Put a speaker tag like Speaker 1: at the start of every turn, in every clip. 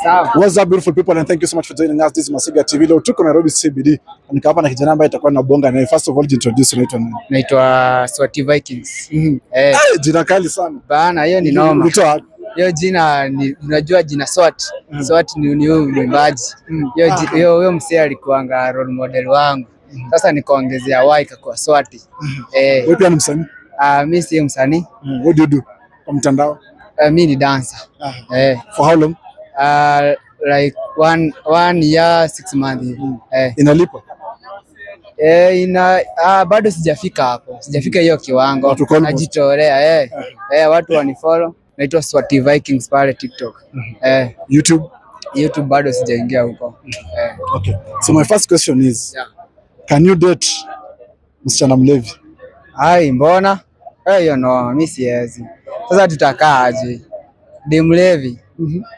Speaker 1: Sawa.
Speaker 2: What's up beautiful people and thank you so much for joining us. This is Masiga TV. Leo tuko Nairobi CBD. Niko hapa na kijana ambaye atakuwa na bonga naye. First of all, introduce unaitwa nani?
Speaker 1: Naitwa Swati Vikings.
Speaker 2: Jina kali sana.
Speaker 1: Bana, hiyo ni noma. Hiyo jina ni unajua jina Swati. Swati ni mwimbaji. Hiyo msee alikuanga role model wangu. Sasa nikaongezea Y kwa Swati.
Speaker 2: Wewe pia ni msanii?
Speaker 1: Mimi si msanii.
Speaker 2: What do you do? Kwa mtandao?
Speaker 1: Mimi ni dancer.
Speaker 2: For how long?
Speaker 1: Like one year 6 months.
Speaker 2: Inalipa?
Speaker 1: Bado sijafika hapo. Sijafika hiyo kiwango. Najitolea. Watu wanifollow. Naitwa Swati Vikings pale TikTok. YouTube bado sijaingia huko.
Speaker 2: Okay. So my first question is, can you date msichana mlevi?
Speaker 1: Mbona? Hiyo no, mimi siwezi. Sasa tutakaa aje? Dem mlevi.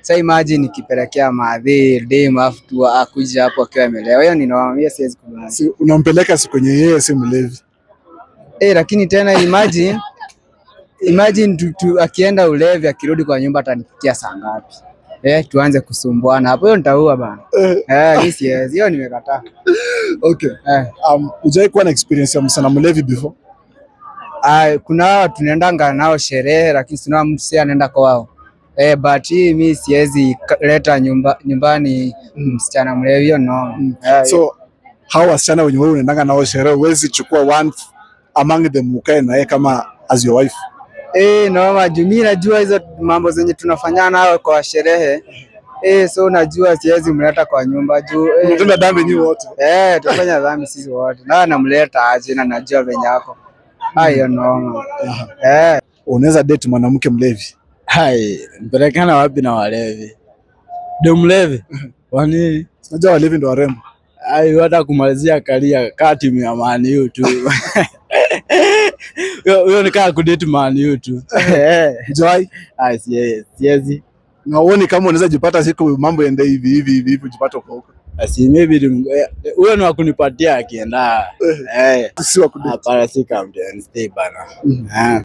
Speaker 1: Sasa imagine nikipelekea madhi dem afu akuja hapo akiwa amelewa. Hiyo ni no, mimi siwezi kubali.
Speaker 2: Si unampeleka siku kwenye yeye si mlevi.
Speaker 1: Lakini tena imagine tu akienda ulevi akirudi kwa nyumba atanipikia saa ngapi? Tuanze kusumbuana hapo, hiyo nitaua bana. Mimi siwezi, hiyo nimekataa.
Speaker 2: Okay. Hujai kuwa na experience ya msana mlevi before?
Speaker 1: Kuna watu tunaendanga nao sherehe lakini sina mtu si anaenda kwao. But mimi siwezi leta nyumbani msichana mlevi, hiyo no.
Speaker 2: So how wasichana wenye wewe unaendanga nao sherehe huwezi chukua one among them ukae na yeye kama as your wife?
Speaker 1: No, mimi najua hizo mambo zenye tunafanya nao kwa sherehe. So najua siwezi mleta kwa nyumba juu
Speaker 2: tunatenda dhambi nyinyi wote.
Speaker 1: Tunafanya dhambi sisi wote. Na namleta aje na najua venye yako. Hiyo no.
Speaker 2: Unaweza date mwanamke mlevi?
Speaker 3: Mpelekana wapi na walevi? Ndio mlevi. Wani?
Speaker 2: Unajua walevi ndio warembo.
Speaker 3: Hata kumalizia karia kati ya Man U tu. Huyo nikaa kudate Man U tu.
Speaker 2: Joy?
Speaker 3: Siwezi.
Speaker 2: Na uone kama unaweza jipata siku mambo ende hivi jipata huko.
Speaker 3: Maybe huyo ni wakunipatia akienda.
Speaker 2: Si wa kudate.
Speaker 3: Hapana, si kama stay bana.